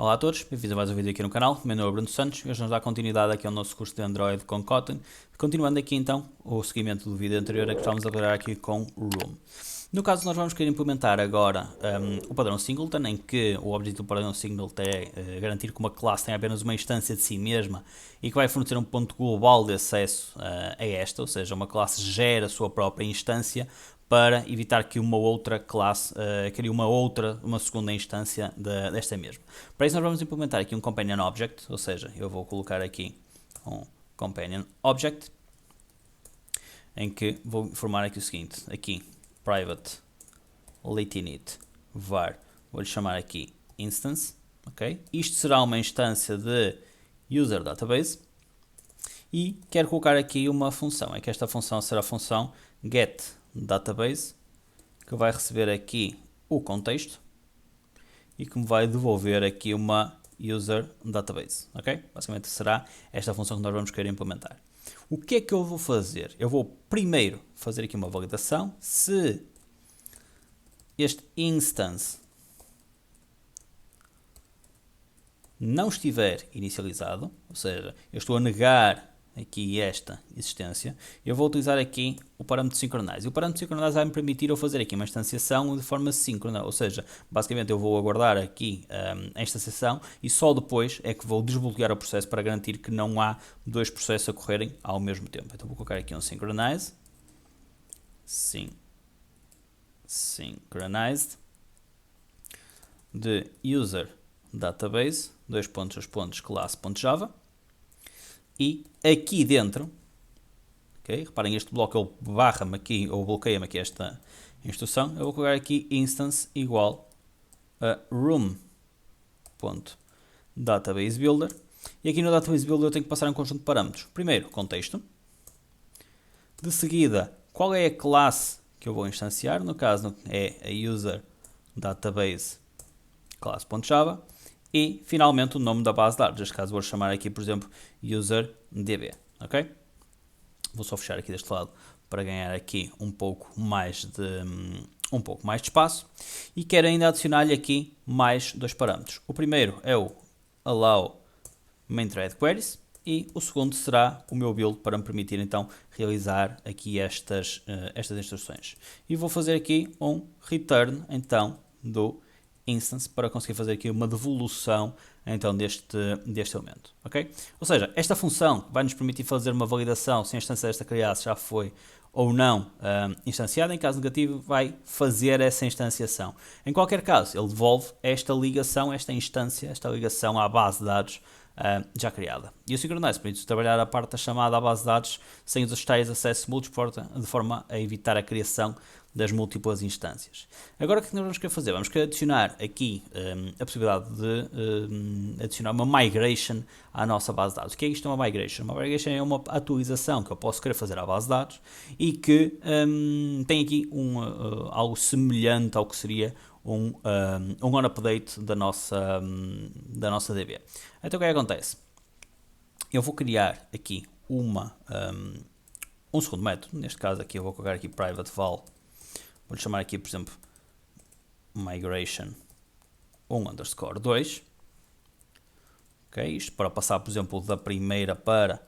Olá a todos, bem-vindos a mais um vídeo aqui no canal. Meu nome é Bruno Santos e hoje vamos dar continuidade aqui ao nosso curso de Android com Kotlin. Continuando aqui então o seguimento do vídeo anterior que estávamos a trabalhar aqui com o Room. No caso, nós vamos querer implementar agora o padrão Singleton, em que o objetivo do padrão Singleton é garantir que uma classe tem apenas uma instância de si mesma e que vai fornecer um ponto global de acesso a esta, ou seja, uma classe gera a sua própria instância para evitar que uma outra classe crie uma segunda instância desta mesma. Para isso nós vamos implementar aqui um Companion Object, ou seja, eu vou colocar aqui um Companion Object, em que vou informar aqui o seguinte, aqui private latinit var, vou-lhe chamar aqui instance, ok? Isto será uma instância de user database e quero colocar aqui uma função, é que esta função será a função get database, que vai receber aqui o contexto e que me vai devolver aqui uma user database, ok? Basicamente será esta função que nós vamos querer implementar. O que é que eu vou fazer? Eu vou primeiro fazer aqui uma validação se este instance não estiver inicializado, ou seja, eu estou a negar aqui esta existência, eu vou utilizar aqui o parâmetro Synchronize. E o parâmetro Synchronize vai me permitir eu fazer aqui uma instanciação de forma síncrona, ou seja, basicamente eu vou aguardar aqui a instanciação e só depois é que vou desbloquear o processo para garantir que não há dois processos a correrem ao mesmo tempo. Então vou colocar aqui um Synchronize, Synchronized, de user database, class.java, e aqui dentro, okay, reparem, este bloco ele barra-me aqui, ou bloqueia-me aqui esta instrução, eu vou colocar aqui instance igual a room.databaseBuilder, e aqui no database builder eu tenho que passar um conjunto de parâmetros. Primeiro, contexto, de seguida, qual é a classe que eu vou instanciar, no caso é a user database class.java, e finalmente o nome da base de dados, neste caso vou chamar aqui, por exemplo, userdb, ok? Vou só fechar aqui deste lado para ganhar aqui um pouco mais de espaço, e quero ainda adicionar-lhe aqui mais dois parâmetros. O primeiro é o allow main thread queries e o segundo será o meu build para me permitir então realizar aqui estas instruções. E vou fazer aqui um return então do instance para conseguir fazer aqui uma devolução então deste elemento, ok? Ou seja, esta função vai nos permitir fazer uma validação se a instância desta classe já foi ou não instanciada. Em caso negativo vai fazer essa instanciação. Em qualquer caso, ele devolve esta ligação, esta ligação à base de dados já criada. E o Synchronize permite trabalhar a parte da chamada à base de dados sem os tais acessos múltiplos, de forma a evitar a criação das múltiplas instâncias. Agora o que nós vamos querer fazer? Vamos querer adicionar aqui a possibilidade de adicionar uma migration à nossa base de dados. O que é isto, uma migration? Uma migration é uma atualização que eu posso querer fazer à base de dados e que tem aqui algo semelhante ao que seria um on-update da nossa DB. Então o que é que acontece? Eu vou criar aqui um segundo método, neste caso aqui eu vou colocar aqui private val, vou chamar aqui por exemplo migration 1_2, ok? Isto para passar por exemplo da primeira para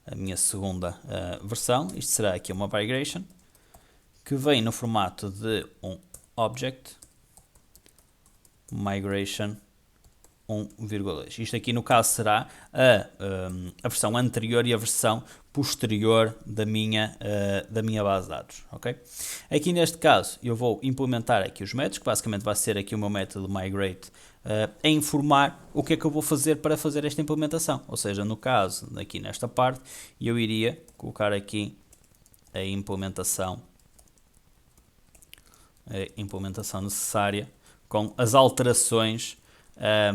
a minha segunda versão. Isto será aqui uma migration que vem no formato de um object migration 1,2. Isto aqui no caso será a versão anterior e a versão posterior da minha base de dados, ok? Aqui neste caso eu vou implementar aqui os métodos, que basicamente vai ser aqui o meu método migrate a informar o que é que eu vou fazer para fazer esta implementação. Ou seja, no caso, aqui nesta parte, eu iria colocar aqui a implementação necessária com as alterações a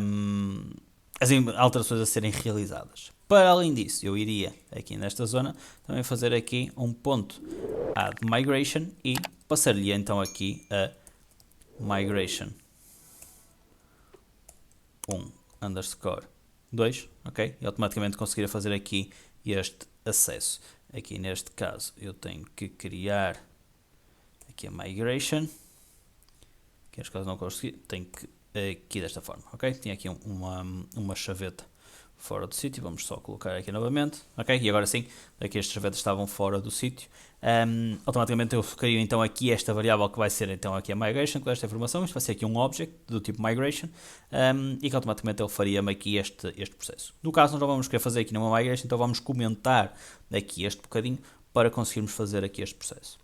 serem realizadas. Para além disso, eu iria aqui nesta zona também fazer aqui um ponto add migration e passar-lhe então aqui a migration 1_2, ok? E automaticamente conseguirá fazer aqui este acesso. Aqui neste caso eu tenho que criar aqui a migration, que neste caso não consegui, tenho que aqui desta forma, ok? Tinha aqui uma chaveta fora do sítio, vamos só colocar aqui novamente, ok? E agora sim, aqui estas chavetas estavam fora do sítio. Automaticamente eu crio então aqui esta variável que vai ser então aqui a migration com esta informação. Isto vai ser aqui um object do tipo migration e que automaticamente ele faria-me aqui este processo. No caso nós não vamos querer fazer aqui numa migration, então vamos comentar aqui este bocadinho para conseguirmos fazer aqui este processo.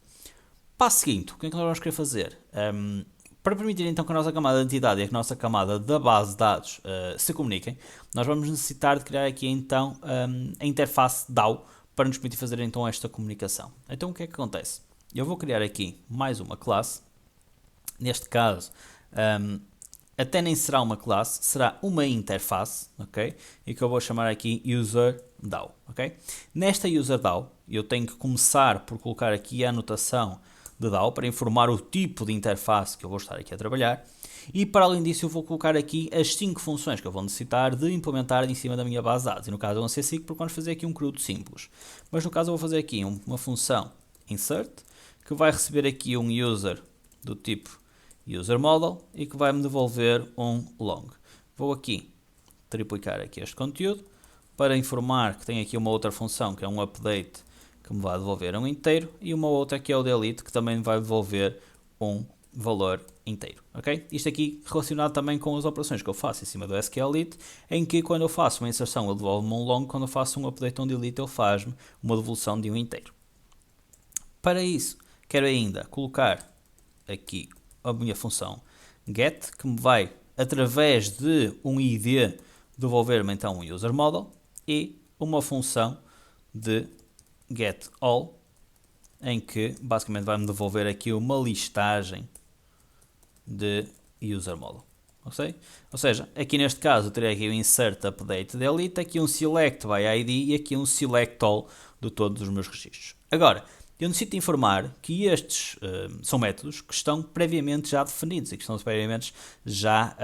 Passo seguinte, o que é que nós vamos querer fazer? Para permitir então que a nossa camada de entidade e a nossa camada da base de dados se comuniquem, nós vamos necessitar de criar aqui então a interface DAO para nos permitir fazer então esta comunicação. Então o que é que acontece? Eu vou criar aqui mais uma classe, neste caso até nem será uma classe, será uma interface, ok? E que eu vou chamar aqui UserDAO, ok? Nesta UserDAO eu tenho que começar por colocar aqui a anotação de DAO para informar o tipo de interface que eu vou estar aqui a trabalhar e para além disso eu vou colocar aqui as 5 funções que eu vou necessitar de implementar em cima da minha base de dados. E no caso vão ser 5 porque vamos fazer aqui um crudo simples. Mas no caso eu vou fazer aqui uma função insert que vai receber aqui um user do tipo userModel e que vai me devolver um long. Vou aqui triplicar aqui este conteúdo para informar que tem aqui uma outra função que é um update que me vai devolver um inteiro e uma outra que é o delete que também vai devolver um valor inteiro, ok? Isto aqui relacionado também com as operações que eu faço em cima do SQLite, em que quando eu faço uma inserção ele devolve-me um long, quando eu faço um update ou um delete ele faz-me uma devolução de um inteiro. Para isso, quero ainda colocar aqui a minha função get, que me vai, através de um ID, devolver-me então um userModel e uma função de getAll, em que basicamente vai-me devolver aqui uma listagem de userModel. Okay? Ou seja, aqui neste caso eu terei aqui o insert, update, delete, aqui um select by ID e aqui um select all de todos os meus registros. Agora, eu necessito informar que estes são métodos que estão previamente já definidos e que estão previamente já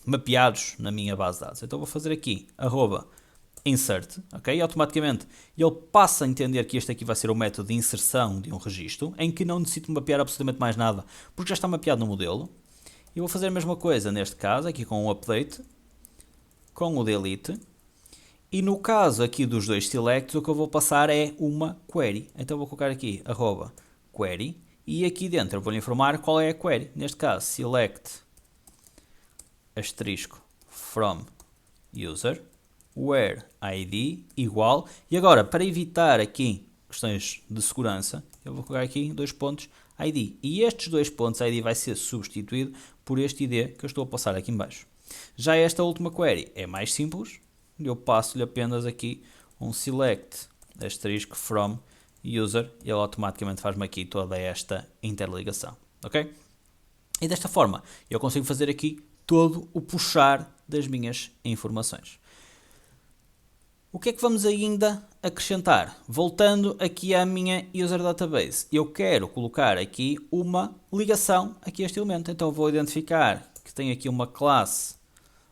mapeados na minha base de dados. Então vou fazer aqui @insert, ok? E automaticamente ele passa a entender que este aqui vai ser o método de inserção de um registro, em que não necessito mapear absolutamente mais nada, porque já está mapeado no modelo. E vou fazer a mesma coisa neste caso, aqui com o update, com o delete. E no caso aqui dos dois selects, o que eu vou passar é uma query. Então vou colocar aqui @query e aqui dentro eu vou lhe informar qual é a query. Neste caso, select asterisco from user where id igual. E agora, para evitar aqui questões de segurança, eu vou colocar aqui 2 pontos id. E estes 2 pontos id vai ser substituído por este id que eu estou a passar aqui em baixo. Já esta última query é mais simples. Eu passo-lhe apenas aqui um select asterisco from user e ele automaticamente faz-me aqui toda esta interligação, ok? E desta forma eu consigo fazer aqui todo o puxar das minhas informações. O que é que vamos ainda acrescentar? Voltando aqui à minha user database, eu quero colocar aqui uma ligação aqui a este elemento, então vou identificar que tem aqui uma classe,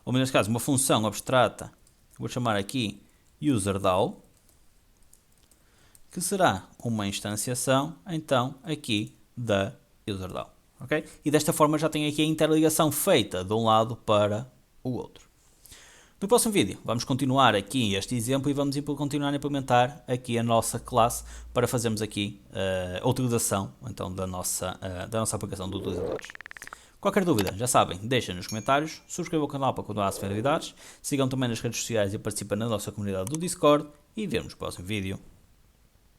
ou neste caso uma função abstrata. Vou chamar aqui UserDAO, que será uma instanciação, então, aqui da UserDAO. Okay? E desta forma já tenho aqui a interligação feita de um lado para o outro. No próximo vídeo vamos continuar aqui este exemplo e vamos continuar a implementar aqui a nossa classe para fazermos aqui a utilização então, da nossa aplicação de utilizadores. Qualquer dúvida, já sabem, deixem nos comentários, subscrevam o canal para continuar a receber novidades, sigam também nas redes sociais e participem na nossa comunidade do Discord e vemos no próximo vídeo.